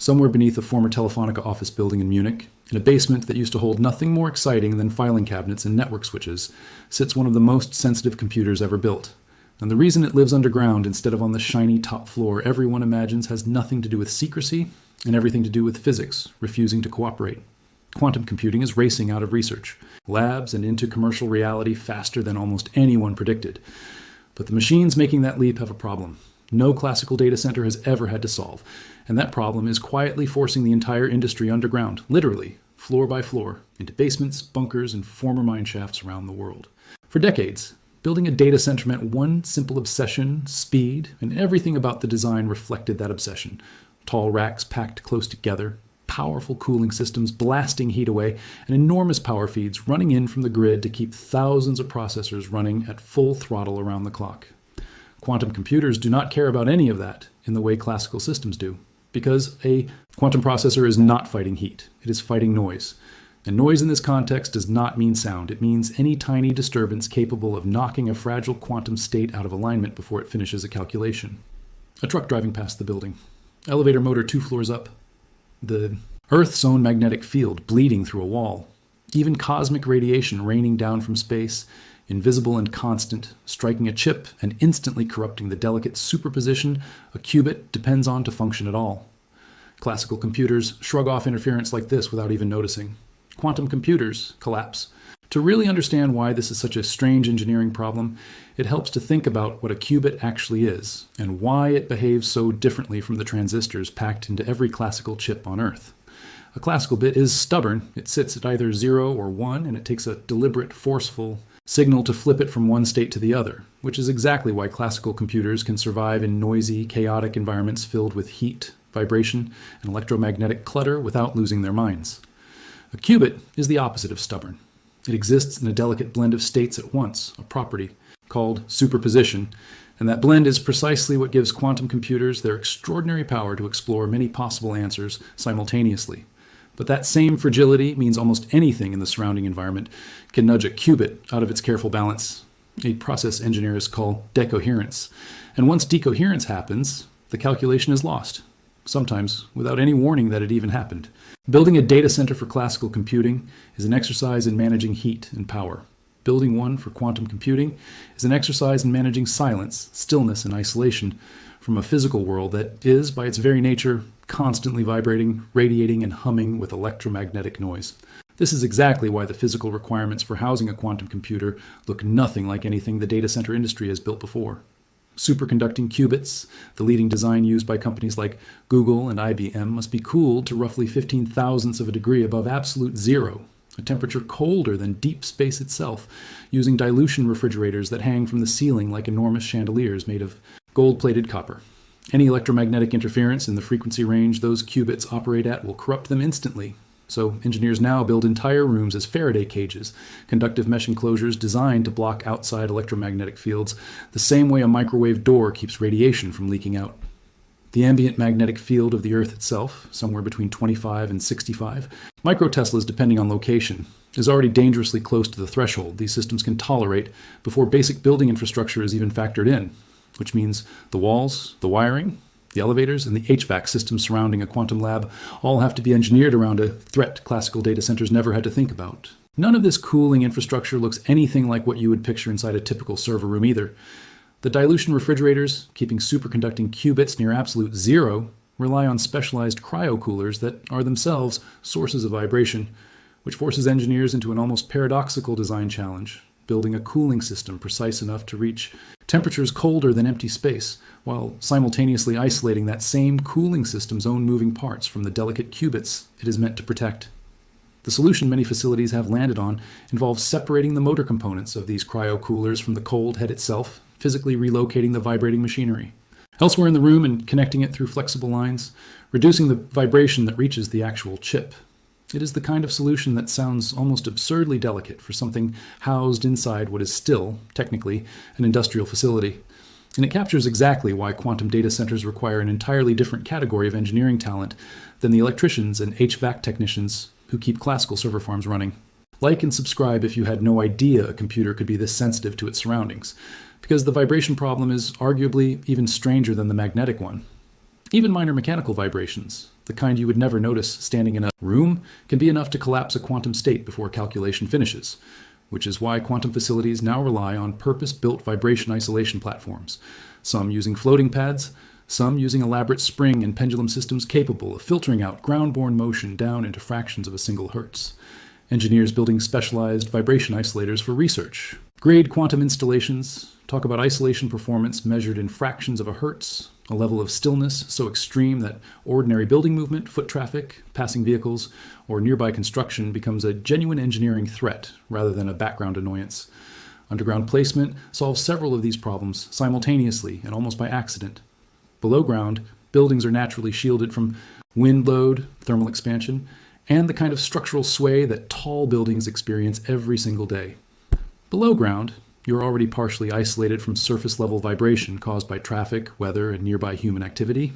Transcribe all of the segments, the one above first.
Somewhere beneath a former Telefonica office building in Munich, in a basement that used to hold nothing more exciting than filing cabinets and network switches, sits one of the most sensitive computers ever built. And the reason it lives underground instead of on the shiny top floor everyone imagines has nothing to do with secrecy and everything to do with physics refusing to cooperate. Quantum computing is racing out of research labs and into commercial reality faster than almost anyone predicted. But the machines making that leap have a problem no classical data center has ever had to solve, and that problem is quietly forcing the entire industry underground, literally, floor by floor, into basements, bunkers, and former mine shafts around the world. For decades, building a data center meant one simple obsession: speed, and everything about the design reflected that obsession. Tall racks packed close together, powerful cooling systems blasting heat away, and enormous power feeds running in from the grid to keep thousands of processors running at full throttle around the clock. Quantum computers do not care about any of that in the way classical systems do, because a quantum processor is not fighting heat, it is fighting noise. And noise in this context does not mean sound, it means any tiny disturbance capable of knocking a fragile quantum state out of alignment before it finishes a calculation. A truck driving past the building. Elevator motor 2 floors up. The Earth's own magnetic field bleeding through a wall. Even cosmic radiation raining down from space, invisible and constant, striking a chip and instantly corrupting the delicate superposition a qubit depends on to function at all. Classical computers shrug off interference like this without even noticing. Quantum computers collapse. To really understand why this is such a strange engineering problem, it helps to think about what a qubit actually is, and why it behaves so differently from the transistors packed into every classical chip on Earth. A classical bit is stubborn. It sits at either 0 or 1, and it takes a deliberate, forceful signal to flip it from one state to the other, which is exactly why classical computers can survive in noisy, chaotic environments filled with heat, vibration, and electromagnetic clutter without losing their minds. A qubit is the opposite of stubborn. It exists in a delicate blend of states at once, a property called superposition, and that blend is precisely what gives quantum computers their extraordinary power to explore many possible answers simultaneously. But that same fragility means almost anything in the surrounding environment can nudge a qubit out of its careful balance, a process engineers call decoherence. And once decoherence happens, the calculation is lost, sometimes without any warning that it even happened. Building a data center for classical computing is an exercise in managing heat and power. Building one for quantum computing is an exercise in managing silence, stillness, and isolation from a physical world that is, by its very nature, constantly vibrating, radiating, and humming with electromagnetic noise. This is exactly why the physical requirements for housing a quantum computer look nothing like anything the data center industry has built before. Superconducting qubits, the leading design used by companies like Google and IBM, must be cooled to roughly 15 thousandths of a degree above absolute zero, a temperature colder than deep space itself, using dilution refrigerators that hang from the ceiling like enormous chandeliers made of gold-plated copper. Any electromagnetic interference in the frequency range those qubits operate at will corrupt them instantly. So engineers now build entire rooms as Faraday cages, conductive mesh enclosures designed to block outside electromagnetic fields, the same way a microwave door keeps radiation from leaking out. The ambient magnetic field of the Earth itself, somewhere between 25 and 65 microteslas depending on location, is already dangerously close to the threshold these systems can tolerate before basic building infrastructure is even factored in, which means the walls, the wiring, the elevators, and the HVAC systems surrounding a quantum lab all have to be engineered around a threat classical data centers never had to think about. None of this cooling infrastructure looks anything like what you would picture inside a typical server room either. The dilution refrigerators, keeping superconducting qubits near absolute zero, rely on specialized cryocoolers that are themselves sources of vibration, which forces engineers into an almost paradoxical design challenge, building a cooling system precise enough to reach temperatures colder than empty space, while simultaneously isolating that same cooling system's own moving parts from the delicate qubits it is meant to protect. The solution many facilities have landed on involves separating the motor components of these cryocoolers from the cold head itself, physically relocating the vibrating machinery elsewhere in the room and connecting it through flexible lines, reducing the vibration that reaches the actual chip. It is the kind of solution that sounds almost absurdly delicate for something housed inside what is still, technically, an industrial facility. And it captures exactly why quantum data centers require an entirely different category of engineering talent than the electricians and HVAC technicians who keep classical server farms running. Like and subscribe if you had no idea a computer could be this sensitive to its surroundings, because the vibration problem is arguably even stranger than the magnetic one. Even minor mechanical vibrations, the kind you would never notice standing in a room, can be enough to collapse a quantum state before calculation finishes, which is why quantum facilities now rely on purpose-built vibration isolation platforms, some using floating pads, some using elaborate spring and pendulum systems capable of filtering out ground-borne motion down into fractions of a single hertz. Engineers building specialized vibration isolators for research. Grade quantum installations talk about isolation performance measured in fractions of a hertz, a level of stillness so extreme that ordinary building movement, foot traffic, passing vehicles, or nearby construction becomes a genuine engineering threat rather than a background annoyance. Underground placement solves several of these problems simultaneously and almost by accident. Below ground, buildings are naturally shielded from wind load, thermal expansion, and the kind of structural sway that tall buildings experience every single day. Below ground, you're already partially isolated from surface-level vibration caused by traffic, weather, and nearby human activity.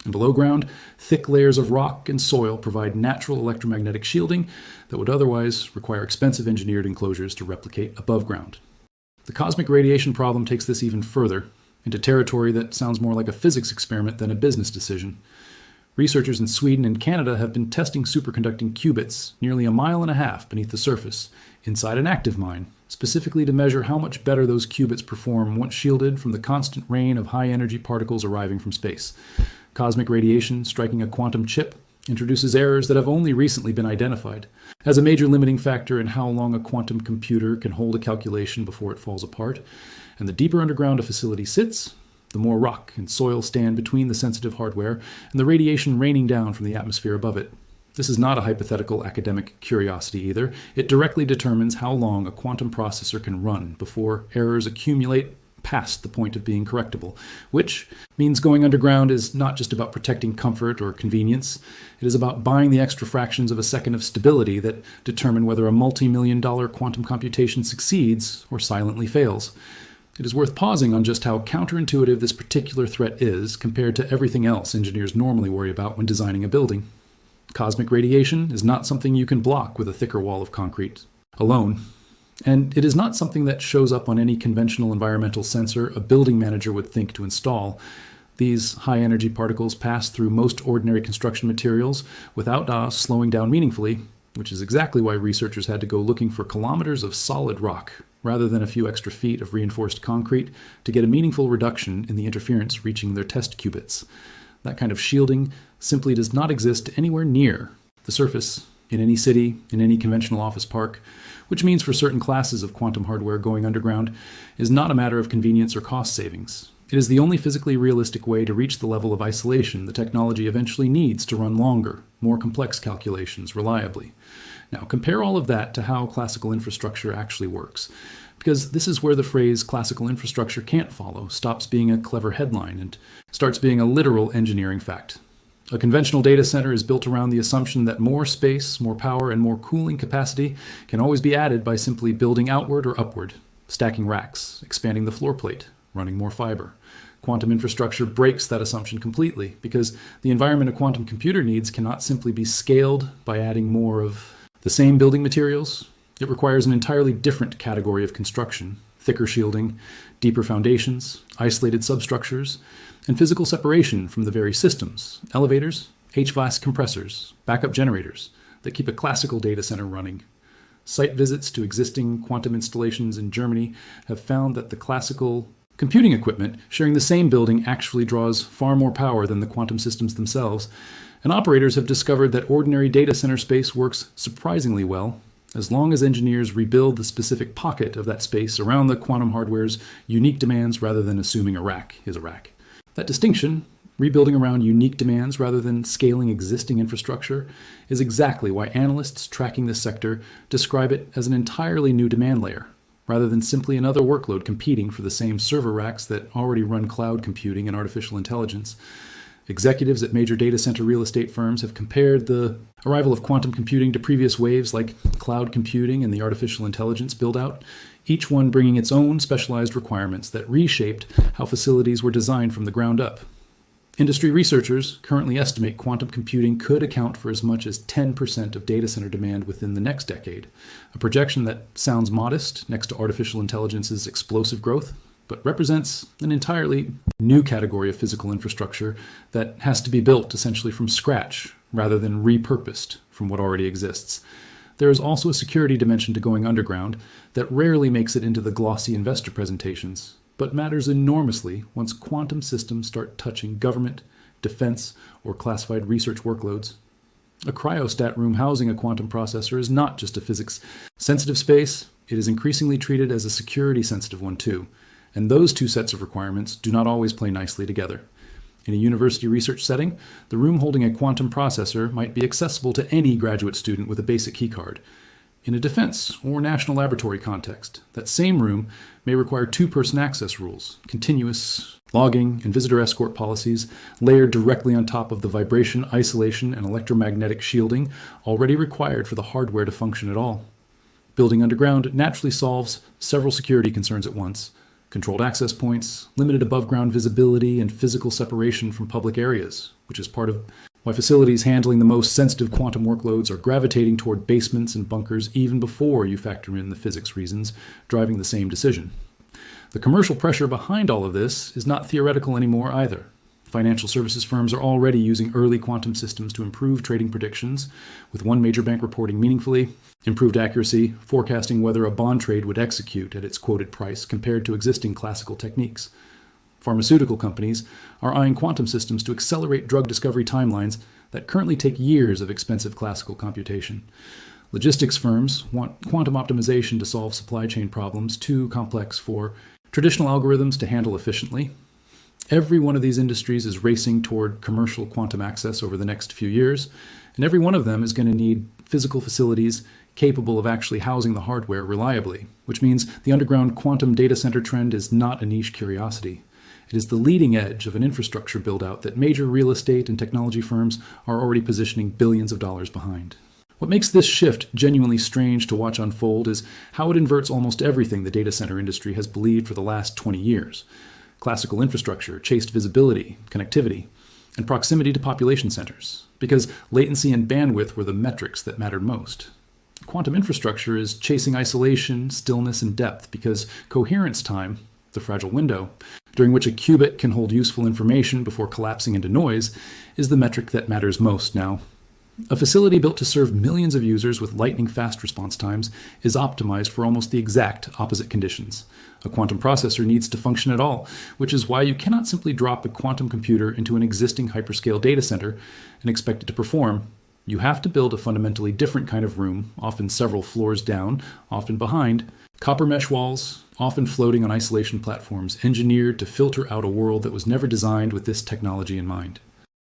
And below ground, thick layers of rock and soil provide natural electromagnetic shielding that would otherwise require expensive engineered enclosures to replicate above ground. The cosmic radiation problem takes this even further, into territory that sounds more like a physics experiment than a business decision. Researchers in Sweden and Canada have been testing superconducting qubits nearly 1.5 miles beneath the surface, inside an active mine, specifically to measure how much better those qubits perform once shielded from the constant rain of high-energy particles arriving from space. Cosmic radiation striking a quantum chip introduces errors that have only recently been identified, as a major limiting factor in how long a quantum computer can hold a calculation before it falls apart. And the deeper underground a facility sits, the more rock and soil stand between the sensitive hardware and the radiation raining down from the atmosphere above it. This is not a hypothetical academic curiosity either. It directly determines how long a quantum processor can run before errors accumulate past the point of being correctable, which means going underground is not just about protecting comfort or convenience. It is about buying the extra fractions of a second of stability that determine whether a multi-million-dollar quantum computation succeeds or silently fails. It is worth pausing on just how counterintuitive this particular threat is compared to everything else engineers normally worry about when designing a building. Cosmic radiation is not something you can block with a thicker wall of concrete alone. And it is not something that shows up on any conventional environmental sensor a building manager would think to install. These high-energy particles pass through most ordinary construction materials without slowing down meaningfully, which is exactly why researchers had to go looking for kilometers of solid rock rather than a few extra feet of reinforced concrete to get a meaningful reduction in the interference reaching their test qubits. That kind of shielding simply does not exist anywhere near the surface, in any city, in any conventional office park, which means for certain classes of quantum hardware going underground is not a matter of convenience or cost savings. It is the only physically realistic way to reach the level of isolation the technology eventually needs to run longer, more complex calculations reliably. Now, compare all of that to how classical infrastructure actually works, because this is where the phrase classical infrastructure can't follow stops being a clever headline and starts being a literal engineering fact. A conventional data center is built around the assumption that more space, more power, and more cooling capacity can always be added by simply building outward or upward, stacking racks, expanding the floor plate, running more fiber. Quantum infrastructure breaks that assumption completely because the environment a quantum computer needs cannot simply be scaled by adding more of the same building materials. It requires an entirely different category of construction: thicker shielding, deeper foundations, isolated substructures, and physical separation from the very systems, elevators, HVAC compressors, backup generators, that keep a classical data center running. Site visits to existing quantum installations in Germany have found that the classical computing equipment sharing the same building actually draws far more power than the quantum systems themselves, and operators have discovered that ordinary data center space works surprisingly well, as long as engineers rebuild the specific pocket of that space around the quantum hardware's unique demands rather than assuming a rack is a rack. That distinction, rebuilding around unique demands rather than scaling existing infrastructure, is exactly why analysts tracking this sector describe it as an entirely new demand layer, rather than simply another workload competing for the same server racks that already run cloud computing and artificial intelligence. Executives at major data center real estate firms have compared the arrival of quantum computing to previous waves like cloud computing and the artificial intelligence build-out, each one bringing its own specialized requirements that reshaped how facilities were designed from the ground up. Industry researchers currently estimate quantum computing could account for as much as 10% of data center demand within the next decade, a projection that sounds modest next to artificial intelligence's explosive growth, but represents an entirely new category of physical infrastructure that has to be built essentially from scratch rather than repurposed from what already exists. There is also a security dimension to going underground that rarely makes it into the glossy investor presentations, but matters enormously once quantum systems start touching government, defense, or classified research workloads. A cryostat room housing a quantum processor is not just a physics-sensitive space, it is increasingly treated as a security-sensitive one too, and those two sets of requirements do not always play nicely together. In a university research setting, the room holding a quantum processor might be accessible to any graduate student with a basic keycard. In a defense or national laboratory context, that same room may require two-person access rules, continuous logging and visitor escort policies layered directly on top of the vibration, isolation, and electromagnetic shielding already required for the hardware to function at all. Building underground naturally solves several security concerns at once: controlled access points, limited above-ground visibility, and physical separation from public areas, which is part of why facilities handling the most sensitive quantum workloads are gravitating toward basements and bunkers even before you factor in the physics reasons driving the same decision. The commercial pressure behind all of this is not theoretical anymore either. Financial services firms are already using early quantum systems to improve trading predictions, with one major bank reporting meaningfully improved accuracy, forecasting whether a bond trade would execute at its quoted price compared to existing classical techniques. Pharmaceutical companies are eyeing quantum systems to accelerate drug discovery timelines that currently take years of expensive classical computation. Logistics firms want quantum optimization to solve supply chain problems too complex for traditional algorithms to handle efficiently. Every one of these industries is racing toward commercial quantum access over the next few years, and every one of them is going to need physical facilities capable of actually housing the hardware reliably, which means the underground quantum data center trend is not a niche curiosity. It is the leading edge of an infrastructure build-out that major real estate and technology firms are already positioning billions of dollars behind. What makes this shift genuinely strange to watch unfold is how it inverts almost everything the data center industry has believed for the last 20 years. Classical infrastructure chased visibility, connectivity, and proximity to population centers, because latency and bandwidth were the metrics that mattered most. Quantum infrastructure is chasing isolation, stillness, and depth, because coherence time, the fragile window, during which a qubit can hold useful information before collapsing into noise, is the metric that matters most now. A facility built to serve millions of users with lightning-fast response times is optimized for almost the exact opposite conditions. A quantum processor needs to function at all, which is why you cannot simply drop a quantum computer into an existing hyperscale data center and expect it to perform. You have to build a fundamentally different kind of room, often several floors down, often behind, copper mesh walls, often floating on isolation platforms engineered to filter out a world that was never designed with this technology in mind.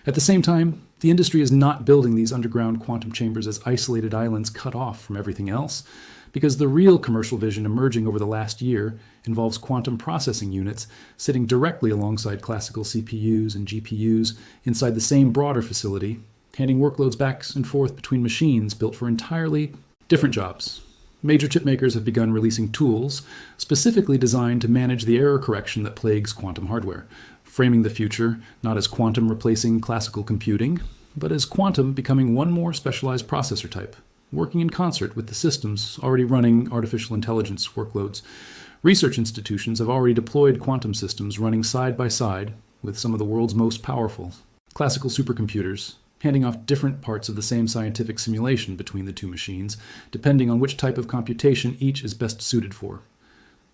At the same time, the industry is not building these underground quantum chambers as isolated islands cut off from everything else, because the real commercial vision emerging over the last year involves quantum processing units sitting directly alongside classical CPUs and GPUs inside the same broader facility, handing workloads back and forth between machines built for entirely different jobs. Major chip makers have begun releasing tools specifically designed to manage the error correction that plagues quantum hardware, framing the future not as quantum replacing classical computing, but as quantum becoming one more specialized processor type, working in concert with the systems already running artificial intelligence workloads. Research institutions have already deployed quantum systems running side by side with some of the world's most powerful classical supercomputers, handing off different parts of the same scientific simulation between the two machines, depending on which type of computation each is best suited for.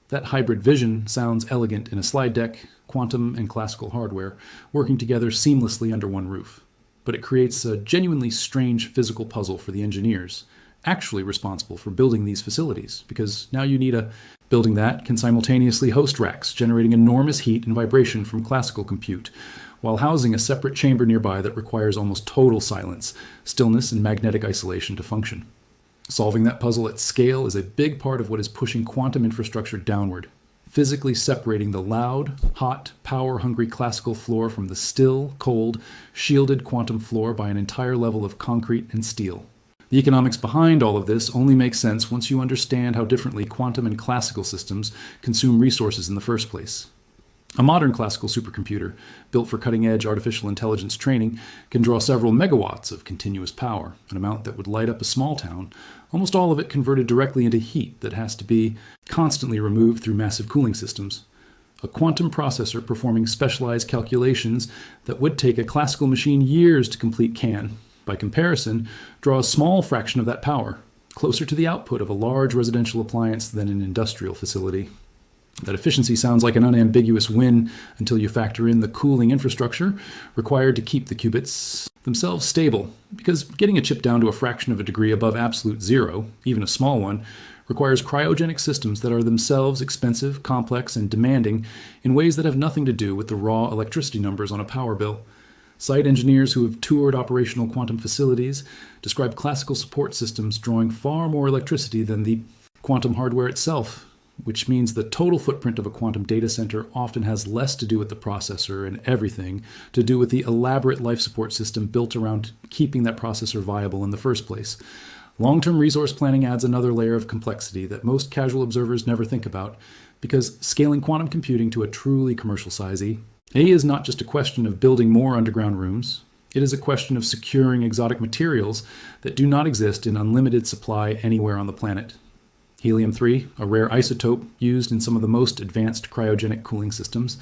That hybrid vision sounds elegant in a slide deck, quantum and classical hardware working together seamlessly under one roof. But it creates a genuinely strange physical puzzle for the engineers actually responsible for building these facilities, because now you need a building that can simultaneously host racks, generating enormous heat and vibration from classical compute, while housing a separate chamber nearby that requires almost total silence, stillness, and magnetic isolation to function. Solving that puzzle at scale is a big part of what is pushing quantum infrastructure downward, physically separating the loud, hot, power-hungry classical floor from the still, cold, shielded quantum floor by an entire level of concrete and steel. The economics behind all of this only makes sense once you understand how differently quantum and classical systems consume resources in the first place. A modern classical supercomputer, built for cutting-edge artificial intelligence training, can draw several megawatts of continuous power, an amount that would light up a small town, almost all of it converted directly into heat that has to be constantly removed through massive cooling systems. A quantum processor performing specialized calculations that would take a classical machine years to complete can, by comparison, draw a small fraction of that power, closer to the output of a large residential appliance than an industrial facility. That efficiency sounds like an unambiguous win until you factor in the cooling infrastructure required to keep the qubits themselves stable, because getting a chip down to a fraction of a degree above absolute zero, even a small one, requires cryogenic systems that are themselves expensive, complex, and demanding in ways that have nothing to do with the raw electricity numbers on a power bill. Site engineers who have toured operational quantum facilities describe classical support systems drawing far more electricity than the quantum hardware itself, which means the total footprint of a quantum data center often has less to do with the processor and everything to do with the elaborate life support system built around keeping that processor viable in the first place. Long-term resource planning adds another layer of complexity that most casual observers never think about, because scaling quantum computing to a truly commercial size is not just a question of building more underground rooms. It is a question of securing exotic materials that do not exist in unlimited supply anywhere on the planet. Helium-3, a rare isotope used in some of the most advanced cryogenic cooling systems,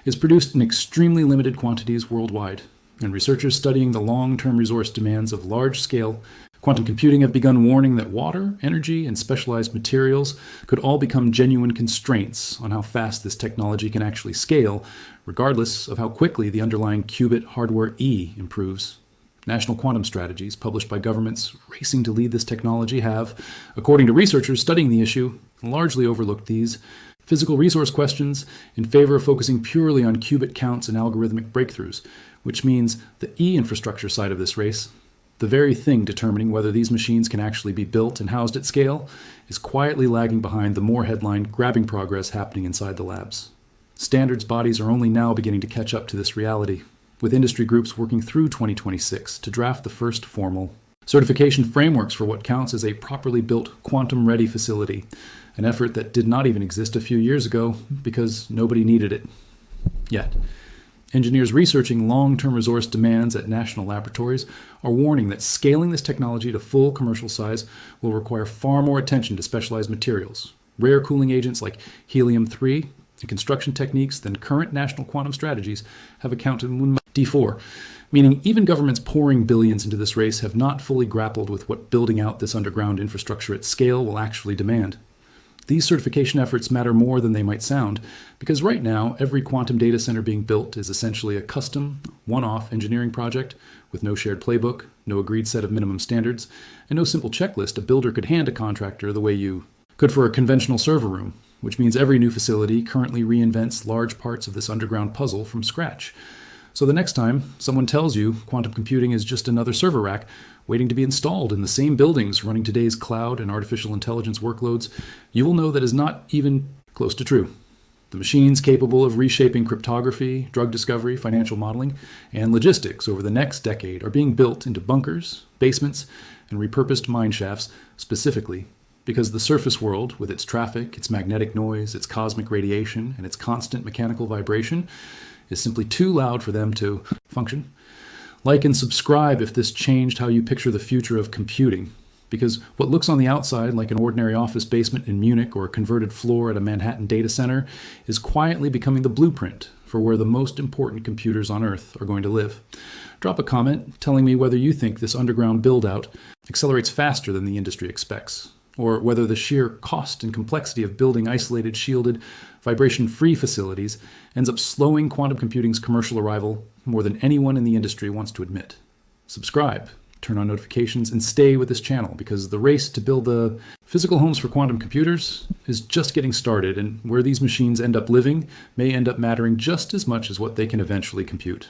is produced in extremely limited quantities worldwide, and researchers studying the long-term resource demands of large-scale quantum computing have begun warning that water, energy, and specialized materials could all become genuine constraints on how fast this technology can actually scale, regardless of how quickly the underlying qubit hardware improves. National quantum strategies published by governments racing to lead this technology have, according to researchers studying the issue, largely overlooked these physical resource questions in favor of focusing purely on qubit counts and algorithmic breakthroughs, which means the infrastructure side of this race, the very thing determining whether these machines can actually be built and housed at scale, is quietly lagging behind the more headline-grabbing progress happening inside the labs. Standards bodies are only now beginning to catch up to this reality, with industry groups working through 2026 to draft the first formal certification frameworks for what counts as a properly built quantum-ready facility, an effort that did not even exist a few years ago because nobody needed it yet. Engineers researching long-term resource demands at national laboratories are warning that scaling this technology to full commercial size will require far more attention to specialized materials, rare cooling agents like helium-3, and construction techniques than current national quantum strategies have accounted for. D4, meaning even governments pouring billions into this race have not fully grappled with what building out this underground infrastructure at scale will actually demand. These certification efforts matter more than they might sound, because right now, every quantum data center being built is essentially a custom, one-off engineering project with no shared playbook, no agreed set of minimum standards, and no simple checklist a builder could hand a contractor the way you could for a conventional server room, which means every new facility currently reinvents large parts of this underground puzzle from scratch. So the next time someone tells you quantum computing is just another server rack waiting to be installed in the same buildings running today's cloud and artificial intelligence workloads, you will know that is not even close to true. The machines capable of reshaping cryptography, drug discovery, financial modeling, and logistics over the next decade are being built into bunkers, basements, and repurposed mine shafts specifically because the surface world, with its traffic, its magnetic noise, its cosmic radiation, and its constant mechanical vibration, is simply too loud for them to function. Like and subscribe if this changed how you picture the future of computing, because what looks on the outside like an ordinary office basement in Munich or a converted floor at a Manhattan data center is quietly becoming the blueprint for where the most important computers on Earth are going to live. Drop a comment telling me whether you think this underground build-out accelerates faster than the industry expects, or whether the sheer cost and complexity of building isolated, shielded, vibration-free facilities ends up slowing quantum computing's commercial arrival more than anyone in the industry wants to admit. Subscribe, turn on notifications, and stay with this channel, because the race to build the physical homes for quantum computers is just getting started, and where these machines end up living may end up mattering just as much as what they can eventually compute.